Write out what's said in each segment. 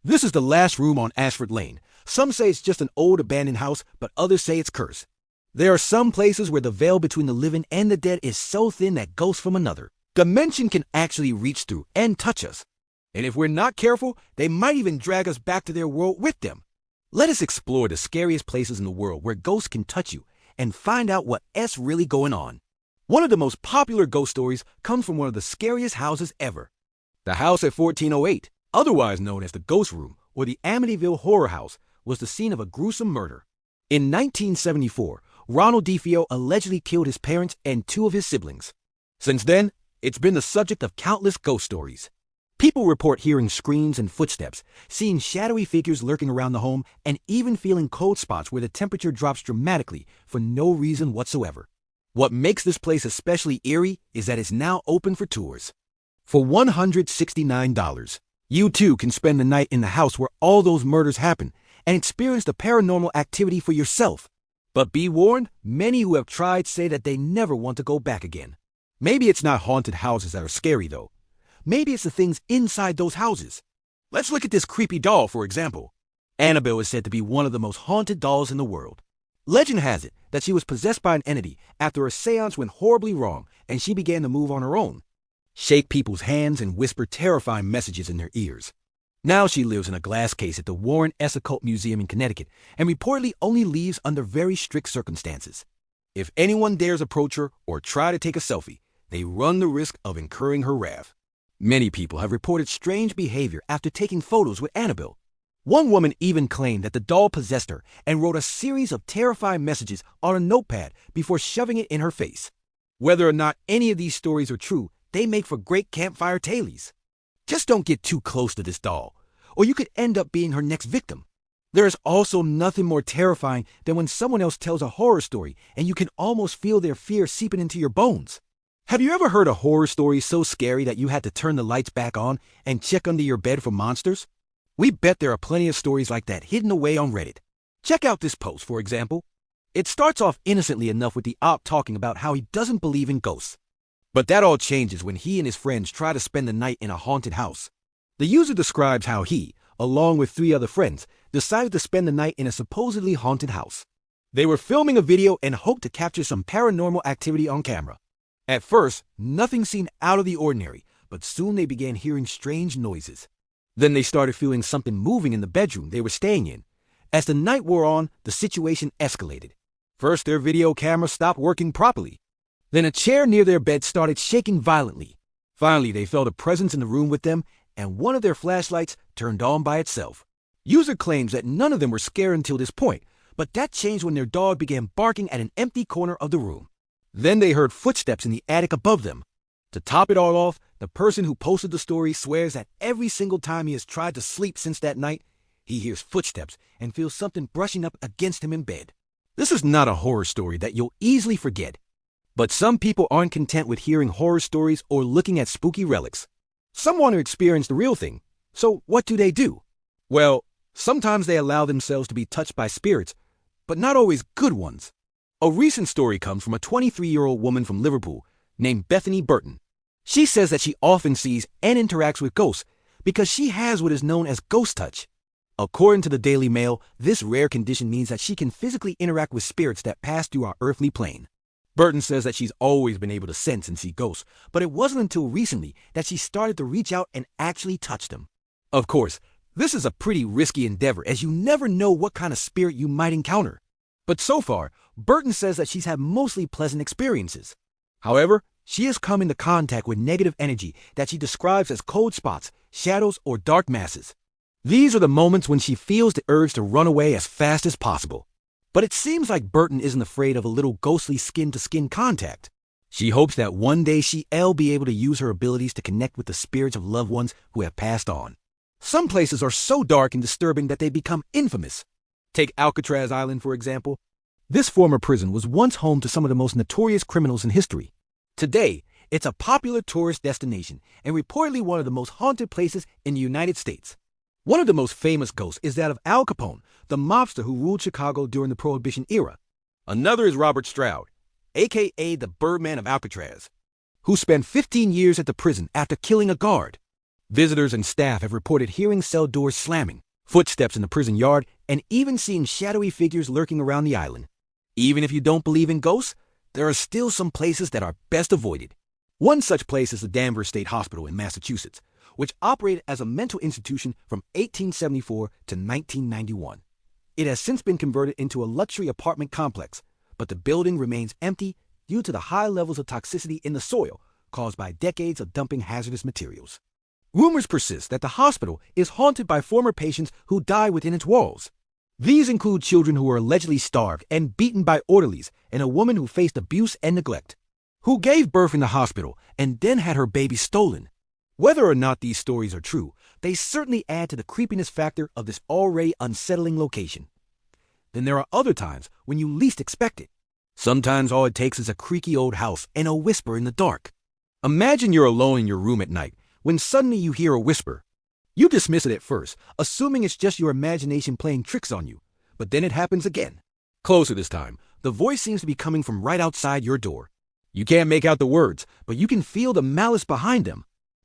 This is the last room on Ashford Lane. Some say it's just an old abandoned house, but others say it's cursed. There are some places where the veil between the living and the dead is so thin that ghosts from another dimension can actually reach through and touch us. And if we're not careful, they might even drag us back to their world with them. Let us explore the scariest places in the world where ghosts can touch you and find out what's really going on. One of the most popular ghost stories comes from one of the scariest houses ever. The house at 1408, otherwise known as the Ghost Room or the Amityville Horror House, was the scene of a gruesome murder. In 1974, Ronald DeFeo allegedly killed his parents and two of his siblings. Since then, it's been the subject of countless ghost stories. People report hearing screams and footsteps, seeing shadowy figures lurking around the home, and even feeling cold spots where the temperature drops dramatically for no reason whatsoever. What makes this place especially eerie is that it's now open for tours. For $169, you too can spend the night in the house where all those murders happen and experience the paranormal activity for yourself. But be warned, many who have tried say that they never want to go back again. Maybe it's not haunted houses that are scary, though. Maybe it's the things inside those houses. Let's look at this creepy doll, for example. Annabelle is said to be one of the most haunted dolls in the world. Legend has it that she was possessed by an entity after a seance went horribly wrong and she began to move on her own, shake people's hands, and whisper terrifying messages in their ears. Now she lives in a glass case at the Warren S. Occult Museum in Connecticut and reportedly only leaves under very strict circumstances. If anyone dares approach her or try to take a selfie, they run the risk of incurring her wrath. Many people have reported strange behavior after taking photos with Annabelle. One woman even claimed that the doll possessed her and wrote a series of terrifying messages on a notepad before shoving it in her face. Whether or not any of these stories are true, they make for great campfire tales. Just don't get too close to this doll, or you could end up being her next victim. There is also nothing more terrifying than when someone else tells a horror story and you can almost feel their fear seeping into your bones. Have you ever heard a horror story so scary that you had to turn the lights back on and check under your bed for monsters? We bet there are plenty of stories like that hidden away on Reddit. Check out this post, for example. It starts off innocently enough with the op talking about how he doesn't believe in ghosts. But that all changes when he and his friends try to spend the night in a haunted house. The user describes how he, along with 3 other friends, decided to spend the night in a supposedly haunted house. They were filming a video and hoped to capture some paranormal activity on camera. At first, nothing seemed out of the ordinary, but soon they began hearing strange noises. Then they started feeling something moving in the bedroom they were staying in. As the night wore on, the situation escalated. First, their video camera stopped working properly. Then a chair near their bed started shaking violently. Finally, they felt a presence in the room with them, and one of their flashlights turned on by itself. User claims that none of them were scared until this point, but that changed when their dog began barking at an empty corner of the room. Then they heard footsteps in the attic above them. To top it all off, the person who posted the story swears that every single time he has tried to sleep since that night, he hears footsteps and feels something brushing up against him in bed. This is not a horror story that you'll easily forget. But some people aren't content with hearing horror stories or looking at spooky relics. Some want to experience the real thing. So what do? Well, sometimes they allow themselves to be touched by spirits, but not always good ones. A recent story comes from a 23-year-old woman from Liverpool named Bethany Burton. She says that she often sees and interacts with ghosts because she has what is known as ghost touch. According to the Daily Mail, this rare condition means that she can physically interact with spirits that pass through our earthly plane. Burton says that she's always been able to sense and see ghosts, but it wasn't until recently that she started to reach out and actually touch them. Of course, this is a pretty risky endeavor as you never know what kind of spirit you might encounter. But so far, Burton says that she's had mostly pleasant experiences. However, she has come into contact with negative energy that she describes as cold spots, shadows, or dark masses. These are the moments when she feels the urge to run away as fast as possible. But it seems like Burton isn't afraid of a little ghostly skin-to-skin contact. She hopes that one day she'll be able to use her abilities to connect with the spirits of loved ones who have passed on. Some places are so dark and disturbing that they become infamous. Take Alcatraz Island, for example. This former prison was once home to some of the most notorious criminals in history. Today, it's a popular tourist destination and reportedly one of the most haunted places in the United States. One of the most famous ghosts is that of Al Capone, the mobster who ruled Chicago during the Prohibition era. Another is Robert Stroud, a.k.a. the Birdman of Alcatraz, who spent 15 years at the prison after killing a guard. Visitors and staff have reported hearing cell doors slamming, footsteps in the prison yard, and even seeing shadowy figures lurking around the island. Even if you don't believe in ghosts, there are still some places that are best avoided. One such place is the Danvers State Hospital in Massachusetts, which operated as a mental institution from 1874 to 1991. It has since been converted into a luxury apartment complex, but the building remains empty due to the high levels of toxicity in the soil caused by decades of dumping hazardous materials. Rumors persist that the hospital is haunted by former patients who die within its walls. These include children who were allegedly starved and beaten by orderlies, and a woman who faced abuse and neglect, who gave birth in the hospital and then had her baby stolen. Whether or not these stories are true, they certainly add to the creepiness factor of this already unsettling location. Then there are other times when you least expect it. Sometimes all it takes is a creaky old house and a whisper in the dark. Imagine you're alone in your room at night when suddenly you hear a whisper. You dismiss it at first, assuming it's just your imagination playing tricks on you, but then it happens again. Closer this time, the voice seems to be coming from right outside your door. You can't make out the words, but you can feel the malice behind them.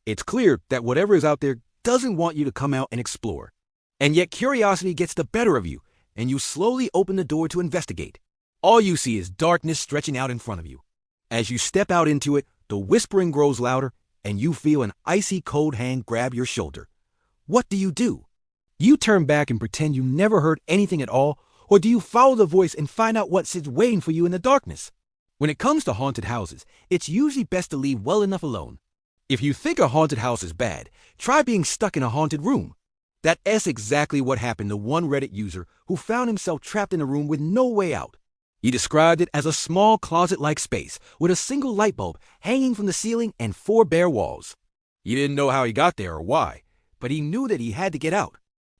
It's clear that whatever is out there doesn't want you to come out and explore. And yet curiosity gets the better of you, and you slowly open the door to investigate. All you see is darkness stretching out in front of you. As you step out into it, the whispering grows louder, and you feel an icy cold hand grab your shoulder. What do? You turn back and pretend you never heard anything at all, or do you follow the voice and find out what sits waiting for you in the darkness? When it comes to haunted houses, it's usually best to leave well enough alone. If you think a haunted house is bad, try being stuck in a haunted room. That's exactly what happened to one Reddit user who found himself trapped in a room with no way out. He described it as a small closet-like space with a single light bulb hanging from the ceiling and 4 bare walls. He didn't know how he got there or why, but he knew that he had to get out.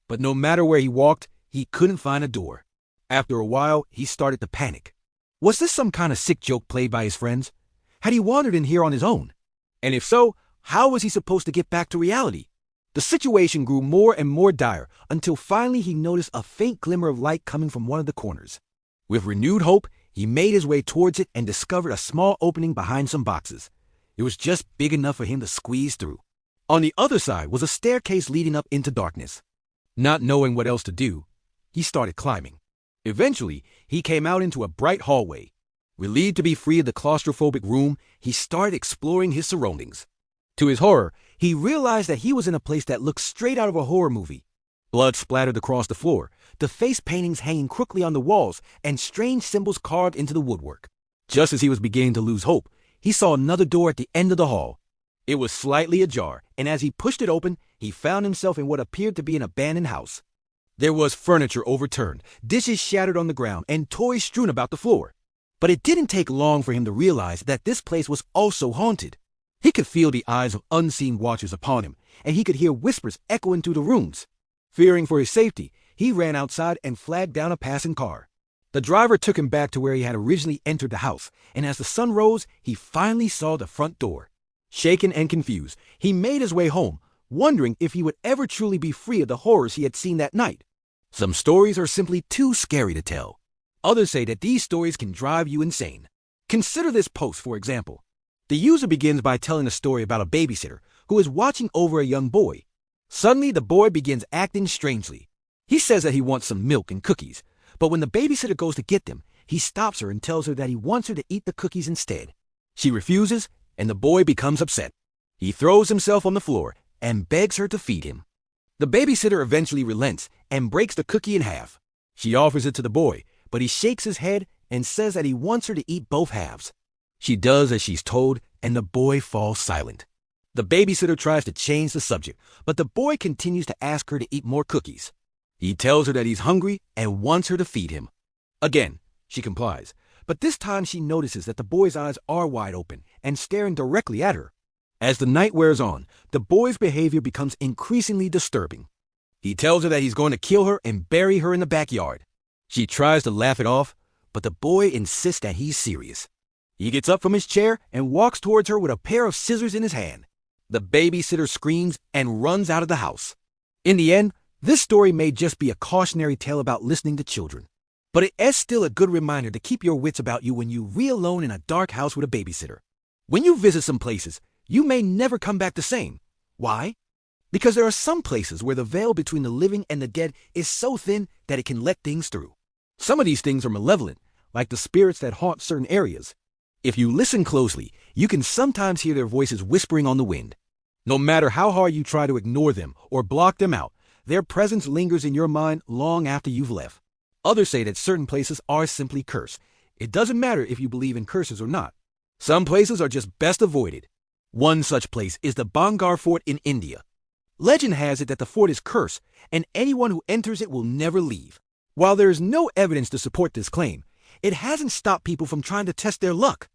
But no matter where he walked, he couldn't find a door. After a while, he started to panic. Was this some kind of sick joke played by his friends? Had he wandered in here on his own? And if so, how was he supposed to get back to reality? The situation grew more and more dire until finally he noticed a faint glimmer of light coming from one of the corners. With renewed hope, he made his way towards it and discovered a small opening behind some boxes. It was just big enough for him to squeeze through. On the other side was a staircase leading up into darkness. Not knowing what else to do, he started climbing. Eventually, he came out into a bright hallway. Relieved to be free of the claustrophobic room, he started exploring his surroundings. To his horror, he realized that he was in a place that looked straight out of a horror movie. Blood splattered across the floor, the face paintings hanging crookedly on the walls, and strange symbols carved into the woodwork. Just as he was beginning to lose hope, he saw another door at the end of the hall. It was slightly ajar, and as he pushed it open, he found himself in what appeared to be an abandoned house. There was furniture overturned, dishes shattered on the ground, and toys strewn about the floor. But it didn't take long for him to realize that this place was also haunted. He could feel the eyes of unseen watchers upon him, and he could hear whispers echoing through the rooms. Fearing for his safety, he ran outside and flagged down a passing car. The driver took him back to where he had originally entered the house, and as the sun rose, he finally saw the front door. Shaken and confused, he made his way home, wondering if he would ever truly be free of the horrors he had seen that night. Some stories are simply too scary to tell. Others say that these stories can drive you insane. Consider this post, for example. The user begins by telling a story about a babysitter who is watching over a young boy. Suddenly, the boy begins acting strangely. He says that he wants some milk and cookies, but when the babysitter goes to get them, he stops her and tells her that he wants her to eat the cookies instead. She refuses, and the boy becomes upset. He throws himself on the floor and begs her to feed him. The babysitter eventually relents and breaks the cookie in half. She offers it to the boy, but he shakes his head and says that he wants her to eat both halves. She does as she's told, and the boy falls silent. The babysitter tries to change the subject, but the boy continues to ask her to eat more cookies. He tells her that he's hungry and wants her to feed him. Again, she complies, but this time she notices that the boy's eyes are wide open and staring directly at her. As the night wears on, the boy's behavior becomes increasingly disturbing. He tells her that he's going to kill her and bury her in the backyard. She tries to laugh it off, but the boy insists that he's serious. He gets up from his chair and walks towards her with a pair of scissors in his hand. The babysitter screams and runs out of the house. In the end, this story may just be a cautionary tale about listening to children, but it is still a good reminder to keep your wits about you when you re alone in a dark house with a babysitter. When you visit some places, you may never come back the same. Why? Because there are some places where the veil between the living and the dead is so thin that it can let things through. Some of these things are malevolent, like the spirits that haunt certain areas. If you listen closely, you can sometimes hear their voices whispering on the wind. No matter how hard you try to ignore them or block them out, their presence lingers in your mind long after you've left. Others say that certain places are simply cursed. It doesn't matter if you believe in curses or not. Some places are just best avoided. One such place is the Bangar Fort in India. Legend has it that the fort is cursed, and anyone who enters it will never leave. While there is no evidence to support this claim, it hasn't stopped people from trying to test their luck.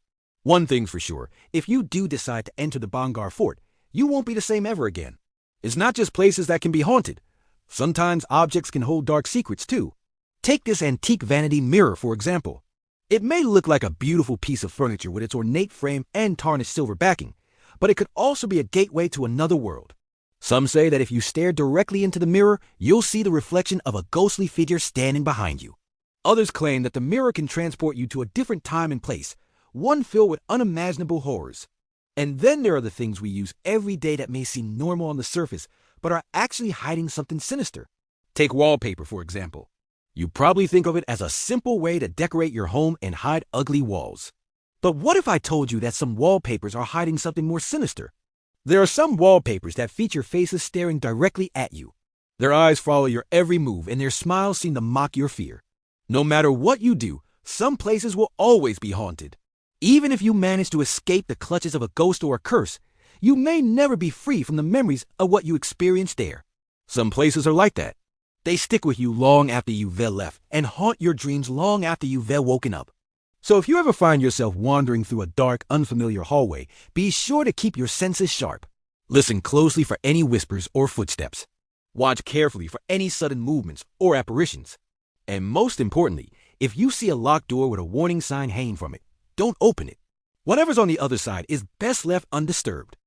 One thing's for sure, if you do decide to enter the Bangar Fort, you won't be the same ever again. It's not just places that can be haunted. Sometimes objects can hold dark secrets too. Take this antique vanity mirror, for example. It may look like a beautiful piece of furniture with its ornate frame and tarnished silver backing, but it could also be a gateway to another world. Some say that if you stare directly into the mirror, you'll see the reflection of a ghostly figure standing behind you. Others claim that the mirror can transport you to a different time and place, one filled with unimaginable horrors. And then there are the things we use every day that may seem normal on the surface, but are actually hiding something sinister. Take wallpaper, for example. You probably think of it as a simple way to decorate your home and hide ugly walls. But what if I told you that some wallpapers are hiding something more sinister? There are some wallpapers that feature faces staring directly at you. Their eyes follow your every move, and their smiles seem to mock your fear. No matter what you do, some places will always be haunted. Even if you manage to escape the clutches of a ghost or a curse, you may never be free from the memories of what you experienced there. Some places are like that. They stick with you long after you've left and haunt your dreams long after you've woken up. So if you ever find yourself wandering through a dark, unfamiliar hallway, be sure to keep your senses sharp. Listen closely for any whispers or footsteps. Watch carefully for any sudden movements or apparitions. And most importantly, if you see a locked door with a warning sign hanging from it, don't open it. Whatever's on the other side is best left undisturbed.